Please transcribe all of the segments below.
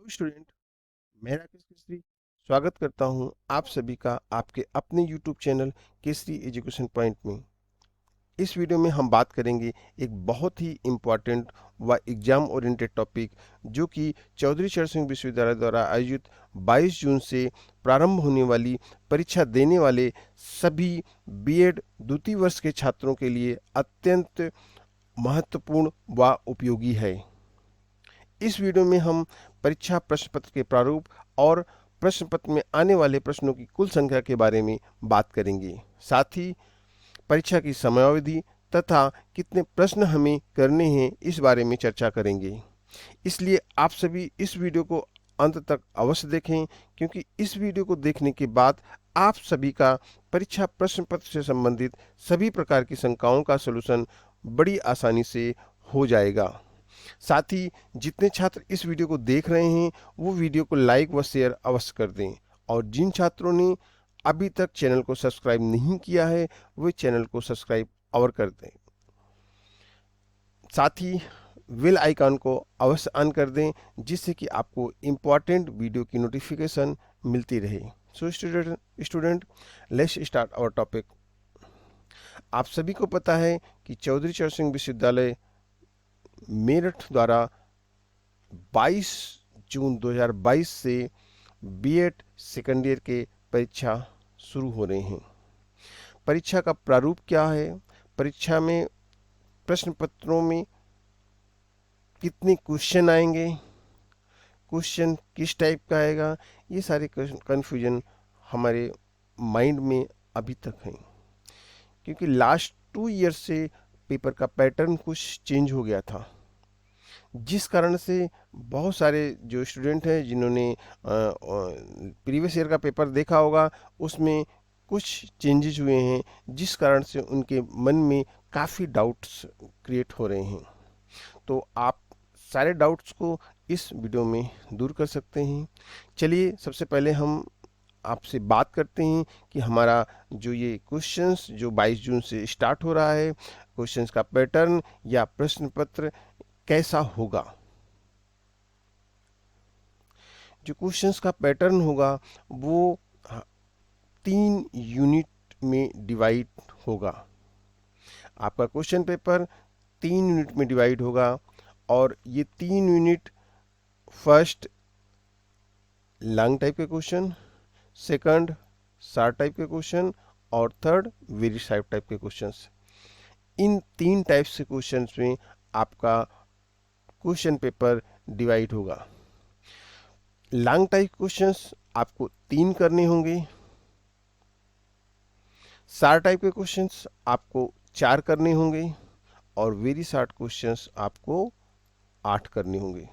Hello student. मैं राकेश केसरी स्वागत करता हूं आप सभी का आपके अपने YouTube channel Kesari education point में। इस वीडियो में हम बात करेंगे एक बहुत ही इम्पोर्टेंट व एग्जाम ओरिएंटेड टॉपिक, जो कि चौधरी चरण सिंह विश्वविद्यालय द्वारा आयोजित 22 जून से प्रारंभ होने वाली परीक्षा देने वाले सभी बीएड द्वितीय वर्ष के छात्रों के लिए अत्यंत महत्वपूर्ण व उपयोगी है। इस वीडियो में हम परीक्षा प्रश्न पत्र के प्रारूप और प्रश्न पत्र में आने वाले प्रश्नों की कुल संख्या के बारे में बात करेंगे। साथ ही परीक्षा की समयावधि तथा कितने प्रश्न हमें करने हैं इस बारे में चर्चा करेंगे। इसलिए आप सभी इस वीडियो को अंत तक अवश्य देखें, क्योंकि इस वीडियो को देखने के बाद आप सभी का परीक्षा प्रश्न पत्र से संबंधित सभी प्रकार की शंकाओं का सलूशन बड़ी आसानी से हो जाएगा। साथ ही जितने छात्र इस वीडियो को देख रहे हैं वो वीडियो को लाइक व शेयर अवश्य कर दें, और जिन छात्रों ने अभी तक चैनल को सब्सक्राइब नहीं किया है वे चैनल को सब्सक्राइब अवर कर दें। साथ ही बेल आइकन को अवश्य ऑन कर दें, जिससे कि आपको इम्पॉर्टेंट वीडियो की नोटिफिकेशन मिलती रहे। So student, let's start our topic. आप सभी को पता है कि चौधरी चरण सिंह विश्वविद्यालय मेरठ द्वारा 22 जून 2022 से बीएड सेकेंड ईयर के परीक्षा शुरू हो रहे हैं। परीक्षा का प्रारूप क्या है, परीक्षा में प्रश्न पत्रों में कितने क्वेश्चन आएंगे, क्वेश्चन किस टाइप का आएगा, ये सारे कन्फ्यूजन हमारे माइंड में अभी तक हैं, क्योंककि लास्ट 2 ईयर से पेपर का पैटर्न कुछ चेंज हो गया था, जिस कारण से बहुत सारे जो स्टूडेंट हैं जिन्होंने प्रीवियस ईयर का पेपर देखा होगा उसमें कुछ चेंजेस हुए हैं, जिस कारण से उनके मन में काफ़ी डाउट्स क्रिएट हो रहे हैं। तो आप सारे डाउट्स को इस वीडियो में दूर कर सकते हैं। चलिए सबसे पहले हम आपसे बात करते हैं कि हमारा जो ये क्वेश्चंस जो 22 जून से स्टार्ट हो रहा है, क्वेश्चंस का पैटर्न या प्रश्न पत्र कैसा होगा। जो क्वेश्चंस का पैटर्न होगा वो 3 यूनिट में डिवाइड होगा। आपका क्वेश्चन पेपर 3 यूनिट में डिवाइड होगा, और ये 3 यूनिट फर्स्ट लॉन्ग टाइप के क्वेश्चन, सेकंड शॉर्ट टाइप के क्वेश्चन, और थर्ड वेरी शॉर्ट टाइप के क्वेश्चंस। इन 3 टाइप्स के क्वेश्चंस में आपका क्वेश्चन पेपर डिवाइड होगा। लॉन्ग टाइप क्वेश्चंस आपको 3 करने होंगे, शॉर्ट टाइप के क्वेश्चंस आपको 4 करने होंगे, और वेरी शॉर्ट क्वेश्चंस आपको 8 करने होंगे।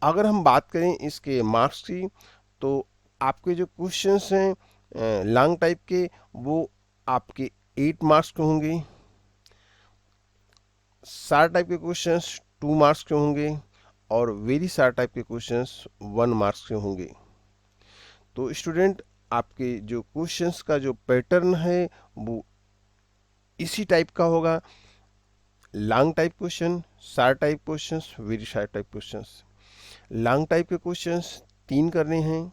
अगर हम बात करें इसके मार्क्स की, तो आपके जो क्वेश्चंस हैं लॉन्ग टाइप के वो आपके 8 मार्क्स के होंगे, शॉर्ट टाइप के क्वेश्चंस 2 मार्क्स के होंगे, और वेरी शॉर्ट टाइप के क्वेश्चंस 1 मार्क्स के होंगे। तो स्टूडेंट, आपके जो क्वेश्चंस का जो पैटर्न है वो इसी टाइप का होगा। Long type question, short type questions, very short type questions. Long type के क्वेश्चंस 3 करने हैं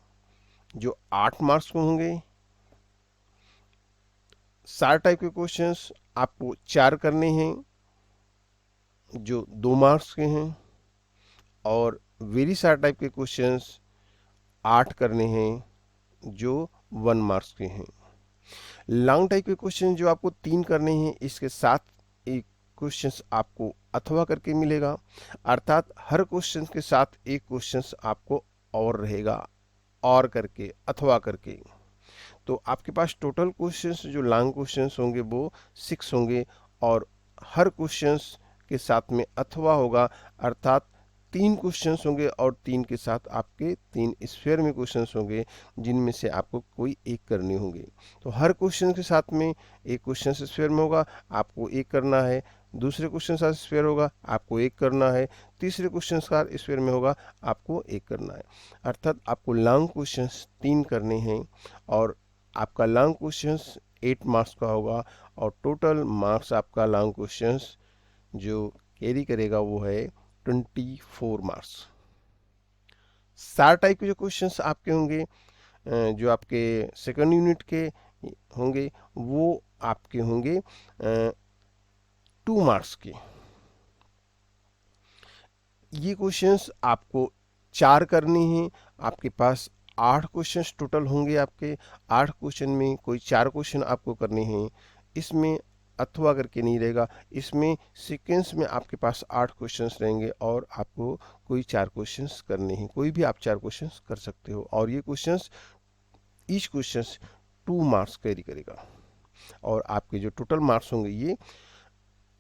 जो 8 मार्क्स के होंगे। शॉर्ट टाइप के क्वेश्चंस आपको 4 करने हैं जो 2 मार्क्स के हैं, और वेरी शॉर्ट टाइप के क्वेश्चंस 8 करने हैं जो 1 मार्क्स के हैं। लॉन्ग टाइप के क्वेश्चन जो आपको 3 करने हैं, इसके साथ एक क्वेश्चंस आपको अथवा करके मिलेगा, अर्थात हर क्वेश्चन के साथ एक क्वेश्चंस आपको और रहेगा, और करके अथवा करके। तो आपके पास टोटल क्वेश्चंस जो लॉन्ग क्वेश्चंस होंगे वो 6 होंगे, और हर क्वेश्चंस के साथ में अथवा होगा, अर्थात 3 क्वेश्चंस होंगे, और 3 के साथ आपके 3 स्फीयर में क्वेश्चंस होंगे, जिनमें से आपको कोई एक करने होंगे। तो हर क्वेश्चन के साथ में एक क्वेश्चन स्फीयर में होगा, आपको एक करना है, दूसरे क्वेश्चन का स्फीयर होगा, आपको एक करना है, तीसरे क्वेश्चन का स्फीयर में होगा, आपको एक करना है। अर्थात आपको लॉन्ग क्वेश्चंस 3 करने हैं, और आपका लॉन्ग क्वेश्चंस 8 मार्क्स का होगा, और टोटल मार्क्स आपका लॉन्ग क्वेश्चंस जो कैरी करेगा वो है 24 मार्क्स। 4 टाइप के जो क्वेश्चंस आपके होंगे, जो आपके सेकंड यूनिट के होंगे, वो आपके होंगे 2 मार्क्स के। ये क्वेश्चंस आपको 4 करने हैं। आपके पास 8 क्वेश्चंस टोटल होंगे। आपके 8 क्वेश्चन में कोई 4 क्वेश्चन आपको करने हैं। इसमें अथवा करके नहीं रहेगा, इसमें सीक्वेंस में आपके पास 8 क्वेश्चंस रहेंगे और आपको कोई 4 क्वेश्चंस करने हैं। कोई भी आप 4 क्वेश्चंस कर सकते हो और ये questions, each questions 2 marks carry करेगा और आपके जो टोटल मार्क्स होंगे ये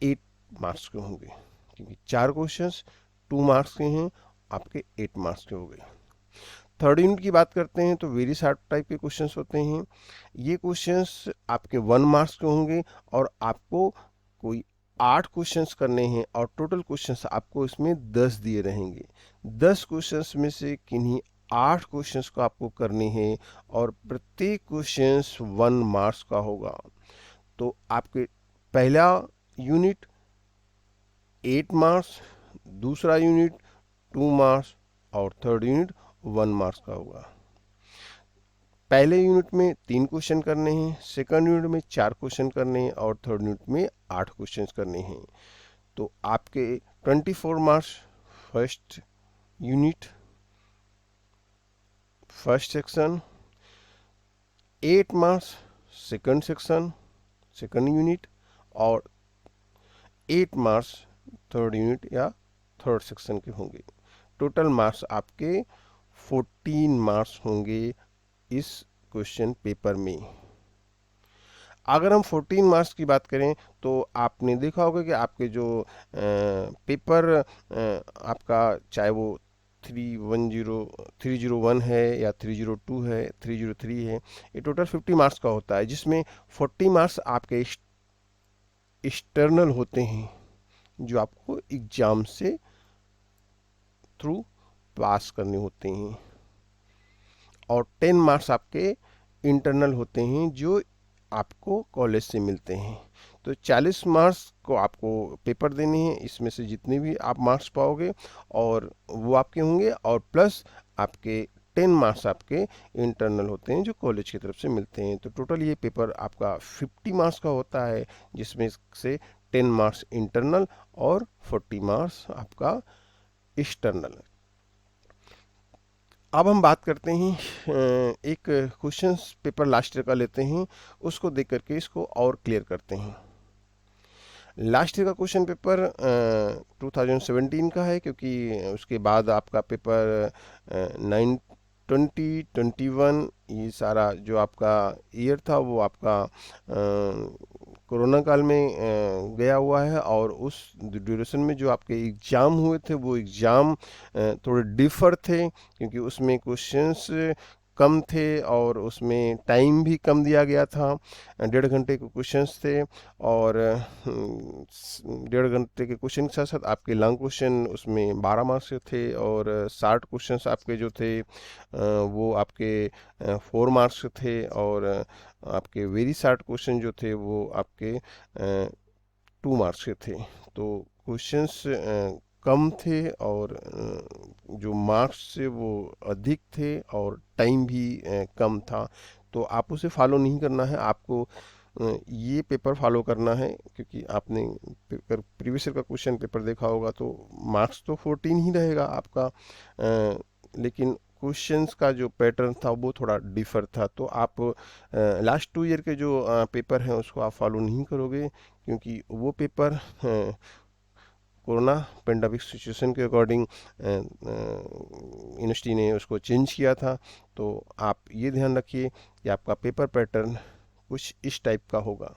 8 मार्क्स के होंगे, क्योंकि 4 क्वेश्चंस 2 मार्क्स के हैं, आपके 8 मार्क्स के हो गए। थर्ड यूनिट की बात करते हैं तो वेरी शार्ट टाइप के क्वेश्चंस होते हैं। ये क्वेश्चंस आपके 1 मार्क्स के होंगे और आपको कोई 8 क्वेश्चंस करने हैं और टोटल क्वेश्चंस आपको इसमें 10 दिए रहेंगे। 10 क्वेश्चंस में से किन्हीं 8 क्वेश्चंस को आपको करने हैं और प्रत्येक क्वेश्चंस 1 मार्क्स का होगा। तो आपके पहला यूनिट 8 मार्क्स, दूसरा यूनिट 2 मार्क्स और थर्ड यूनिट 1 मार्क्स का होगा। पहले यूनिट में 3 क्वेश्चन करने हैं, सेकंड यूनिट में 4 क्वेश्चन करने हैं और थर्ड यूनिट में 8 क्वेश्चन करने हैं। तो आपके 24 marks first unit, first section, 8 marks second section, second unit और 8 मार्क्स थर्ड यूनिट या थर्ड सेक्शन के होंगे। टोटल मार्क्स आपके 14 मार्क्स होंगे इस क्वेश्चन पेपर में। अगर हम 14 मार्क्स की बात करें तो आपने देखा होगा कि आपके जो पेपर आपका, चाहे वो 301 है या 302 है, 303 है, ये टोटल 50 मार्क्स का होता है, जिसमें 40 मार्क्स आपके एक्सटर्नल होते हैं, जो आपको एग्जाम से थ्रू पास करने होते हैं, और 10 मार्क्स आपके इंटरनल होते हैं जो आपको कॉलेज से मिलते हैं। तो 40 मार्क्स को आपको पेपर देने हैं, इसमें से जितने भी आप मार्क्स पाओगे और वो आपके होंगे, और प्लस आपके 10 मार्क्स आपके इंटरनल होते हैं जो कॉलेज की तरफ से मिलते हैं। तो टोटल ये पेपर आपका 50 मार्क्स का होता है, जिसमें से 10 मार्क्स इंटरनल और 40 मार्क्स आपका एक्सटर्नल। अब हम बात करते हैं, एक क्वेश्चन पेपर लास्ट ईयर का लेते हैं, उसको देख करके इसको और क्लियर करते हैं। लास्ट ईयर का क्वेश्चन पेपर 2017 का है, क्योंकि उसके बाद आपका पेपर 2021 ये सारा जो आपका ईयर था वो आपका कोरोना काल में गया हुआ है, और उस ड्यूरेशन में जो आपके एग्ज़ाम हुए थे वो एग्ज़ाम थोड़े डिफर थे, क्योंकि उसमें क्वेश्चंस कम थे और उसमें टाइम भी कम दिया गया था। 1.5 घंटे के क्वेश्चंस थे और 1.5 घंटे के क्वेश्चन के साथ साथ आपके लॉन्ग क्वेश्चन उसमें 12 मार्क्स के थे, और 60 क्वेश्चंस आपके जो थे वो आपके 4 मार्क्स के थे, और आपके वेरी शार्ट क्वेश्चन जो थे वो आपके 2 मार्क्स के थे। तो क्वेश्चंस कम थे और जो मार्क्स थे वो अधिक थे और टाइम भी कम था। तो आप उसे फॉलो नहीं करना है, आपको ये पेपर फॉलो करना है, क्योंकि आपने प्रीवियस ईयर का क्वेश्चन पेपर देखा होगा तो मार्क्स तो 14 ही रहेगा आपका, लेकिन क्वेश्चंस का जो पैटर्न था वो थोड़ा डिफर था। तो आप लास्ट 2 ईयर के जो पेपर हैं उसको आप फॉलो नहीं करोगे, क्योंकि वो पेपर कोरोना पेंडेमिक सिचुएशन के अकॉर्डिंग यूनिवर्सिटी ने उसको चेंज किया था। तो आप ये ध्यान रखिए कि आपका पेपर पैटर्न कुछ इस टाइप का होगा।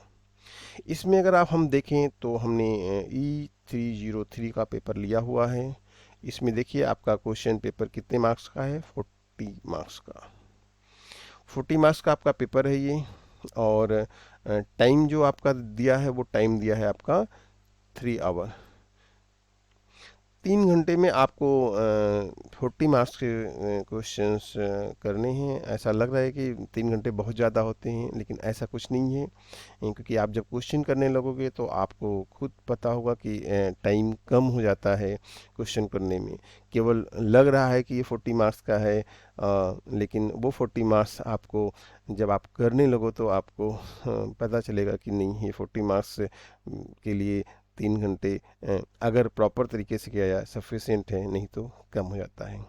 इसमें अगर आप हम देखें तो हमने E303 का पेपर लिया हुआ है। इसमें देखिए आपका क्वेश्चन पेपर कितने मार्क्स का है, 40 मार्क्स का। 40 मार्क्स का आपका पेपर है ये, और टाइम जो आपका दिया है वो टाइम दिया है आपका 3 आवर। 3 घंटे में आपको 40 मार्क्स के क्वेश्चंस करने हैं। ऐसा लग रहा है कि 3 घंटे बहुत ज़्यादा होते हैं, लेकिन ऐसा कुछ नहीं है, क्योंकि आप जब क्वेश्चन करने लगोगे तो आपको खुद पता होगा कि टाइम कम हो जाता है क्वेश्चन करने में। केवल लग रहा है कि ये 40 मार्क्स का है, लेकिन वो 40 मार्क्स आपको जब आप करने लगो तो आपको पता चलेगा कि नहीं, ये 40 मार्क्स के लिए 3 घंटे अगर प्रॉपर तरीके से किया जाए सफिशिएंट है, नहीं तो कम हो जाता है।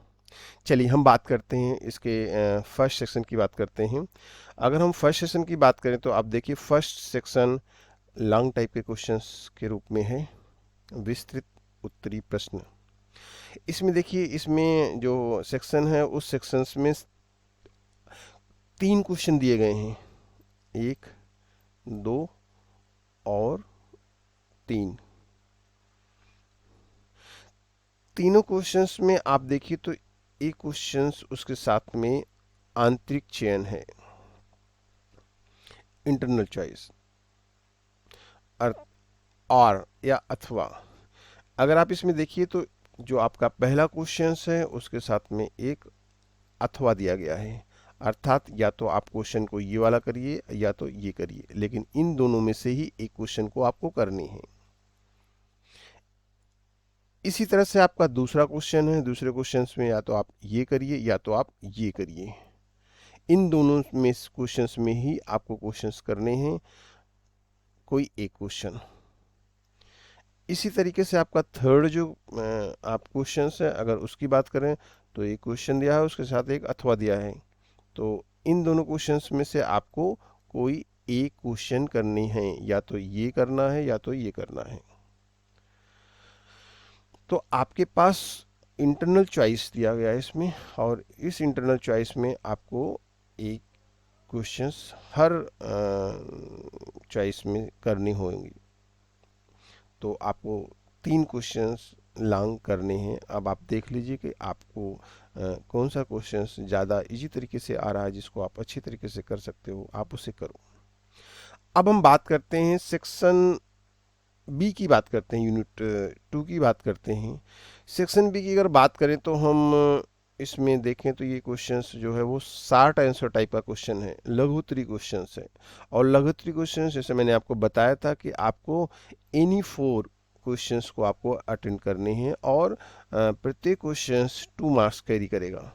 चलिए हम बात करते हैं इसके फर्स्ट सेक्शन की बात करते हैं। अगर हम फर्स्ट सेक्शन की बात करें तो आप देखिए फर्स्ट सेक्शन लॉन्ग टाइप के क्वेश्चंस के रूप में है, विस्तृत उत्तरी प्रश्न। इसमें देखिए, इसमें जो सेक्शन है उस सेक्शंस में 3 क्वेश्चन दिए गए हैं, 1, 2 और 3। तीनों क्वेश्चंस में आप देखिए तो एक क्वेश्चंस उसके साथ में आंतरिक चयन है, इंटरनल चॉइस, और या अथवा। अगर आप इसमें देखिए तो जो आपका पहला क्वेश्चंस है उसके साथ में एक अथवा दिया गया है, अर्थात या तो आप क्वेश्चन को ये वाला करिए या तो ये करिए, लेकिन इन दोनों में से ही एक क्वेश्चन को आपको करनी है। इसी तरह से आपका दूसरा क्वेश्चन है, दूसरे क्वेश्चंस में या तो आप ये करिए या तो आप ये करिए। इन दोनों में क्वेश्चंस में ही आपको क्वेश्चंस करने हैं, कोई एक क्वेश्चन। इसी तरीके से आपका थर्ड जो आप क्वेश्चंस है, अगर उसकी बात करें तो एक क्वेश्चन दिया है, उसके साथ एक अथवा दिया है। तो इन दोनों क्वेश्चंस में से आपको कोई एक क्वेश्चन करनी है, या तो ये करना है या तो ये करना है। तो आपके पास इंटरनल चॉइस दिया गया है इसमें, और इस इंटरनल चॉइस में आपको एक क्वेश्चंस हर चॉइस में करनी होंगी। तो आपको 3 क्वेश्चंस लॉन्ग करने हैं। अब आप देख लीजिए कि आपको कौन सा क्वेश्चंस ज़्यादा इजी तरीके से आ रहा है, जिसको आप अच्छी तरीके से कर सकते हो, आप उसे करो। अब हम बात करते हैं सेक्शन बी की, बात करते हैं यूनिट 2 की बात करते हैं। सेक्शन बी की अगर बात करें तो हम इसमें देखें तो ये क्वेश्चंस जो है वो 60 आंसर टाइप का क्वेश्चन है, लघुत्तरी क्वेश्चंस है। और लघुत्तरी क्वेश्चंस जैसे मैंने आपको बताया था कि आपको एनी 4 क्वेश्चंस को आपको अटेंड करने हैं, और प्रत्येक क्वेश्चंस 2 मार्क्स कैरी करेगा।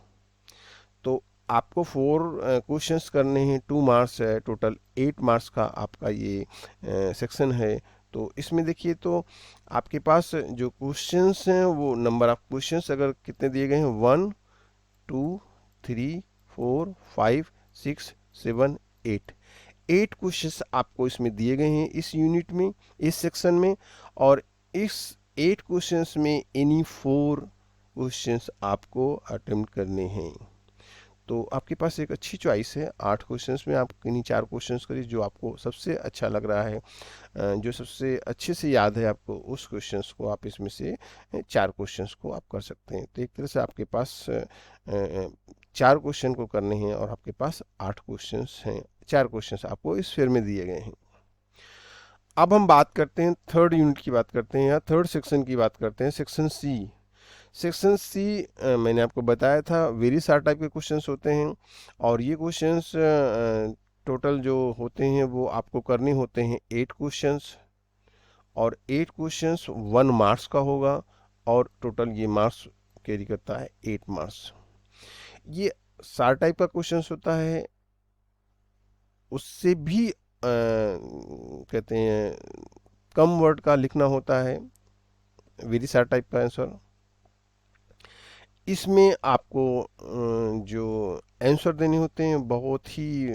तो आपको 4 क्वेश्चंस करने हैं, 2 मार्क्स है, टोटल 8 मार्क्स का आपका ये सेक्शन है। तो इसमें देखिए तो आपके पास जो क्वेश्चंस हैं वो नंबर ऑफ क्वेश्चंस अगर कितने दिए गए हैं, 1 2 3 4 5 6 7 8, 8 क्वेश्चंस आपको इसमें दिए गए हैं इस यूनिट में, इस सेक्शन में। और इस 8 क्वेश्चंस में एनी 4 क्वेश्चंस आपको अटेम्प्ट करने हैं। तो आपके पास एक अच्छी चॉइस है, 8 क्वेश्चंस में आप किन्हीं 4 क्वेश्चंस करिए, जो आपको सबसे अच्छा लग रहा है, जो सबसे अच्छे से याद है आपको, उस क्वेश्चंस को आप इसमें से 4 क्वेश्चंस को आप कर सकते हैं। तो एक तरह से आपके पास 4 क्वेश्चन को करने हैं, और आपके पास 8 क्वेश्चंस हैं, 4 क्वेश्चंस आपको इस फेयर में दिए गए हैं। अब हम बात करते हैं थर्ड यूनिट की, बात करते हैं या थर्ड सेक्शन की बात करते हैं, सेक्शन सी। सेक्शन सी मैंने आपको बताया था वेरी सार टाइप के क्वेश्चंस होते हैं, और ये क्वेश्चंस टोटल जो होते हैं वो आपको करने होते हैं 8 क्वेश्चंस, और 8 क्वेश्चंस 1 मार्क्स का होगा, और टोटल ये मार्क्स कैरी करता है 8 मार्क्स। ये सार टाइप का क्वेश्चंस होता है, उससे भी कहते हैं कम वर्ड का लिखना होता है, वेरी सार टाइप का आंसर। इसमें आपको जो आंसर देने होते हैं बहुत ही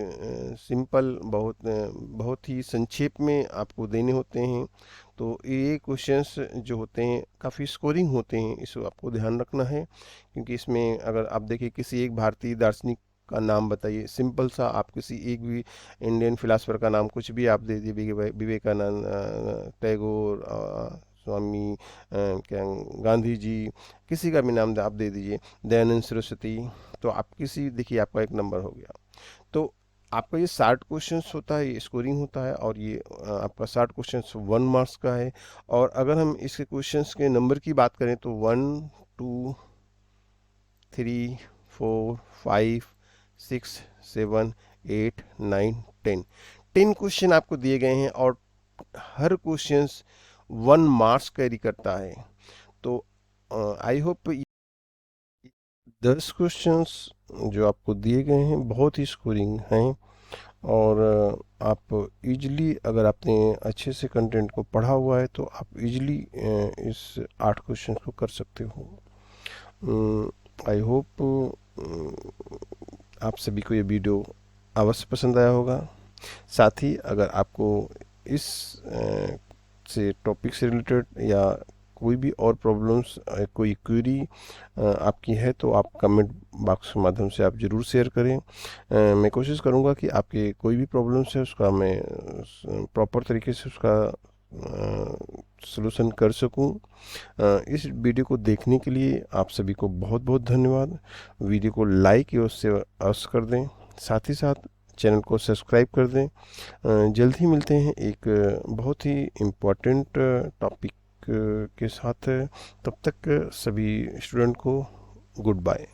सिंपल, बहुत ही संक्षेप में आपको देने होते हैं। तो ये क्वेश्चंस जो होते हैं काफ़ी स्कोरिंग होते हैं, इसको आपको ध्यान रखना है। क्योंकि इसमें अगर आप देखिए किसी एक भारतीय दार्शनिक का नाम बताइए, सिंपल सा, आप किसी एक भी इंडियन फिलासफर का नाम कुछ भी आप दे दीजिए, विवेकानंद, टैगोर, स्वामी क्या, गांधी जी, किसी का भी नाम आप दे दीजिए, दयानंद सरस्वती, तो आप किसी, देखिए आपका एक नंबर हो गया। तो आपका ये 60 क्वेश्चंस होता है, ये स्कोरिंग होता है, और ये आपका 60 क्वेश्चंस 1 मार्क्स का है। और अगर हम इसके क्वेश्चंस के नंबर की बात करें तो 1 2 3 4 5 6 7 8 9 10 क्वेश्चन आपको दिए गए हैं, और हर क्वेश्चंस 1 मार्क्स कैरी करता है। तो आई होप 10 क्वेश्चंस जो आपको दिए गए हैं बहुत ही स्कोरिंग हैं, और आप इजीली, अगर आपने अच्छे से कंटेंट को पढ़ा हुआ है तो आप इजीली इस 8 क्वेश्चन को कर सकते हो। आई होप आप सभी को ये वीडियो अवश्य पसंद आया होगा। साथ ही अगर आपको इस से टॉपिक से रिलेटेड या कोई भी और प्रॉब्लम्स, कोई क्वेरी आपकी है, तो आप कमेंट बॉक्स के माध्यम से आप ज़रूर शेयर करें। मैं कोशिश करूंगा कि आपके कोई भी प्रॉब्लम्स है उसका मैं प्रॉपर तरीके से उसका सलूशन कर सकूं। इस वीडियो को देखने के लिए आप सभी को बहुत बहुत धन्यवाद। वीडियो को लाइक और शेयर अवश्य कर दें, साथ ही साथ चैनल को सब्सक्राइब कर दें। जल्द ही मिलते हैं एक बहुत ही इम्पोर्टेंट टॉपिक के साथ। तब तक सभी स्टूडेंट को गुड बाय।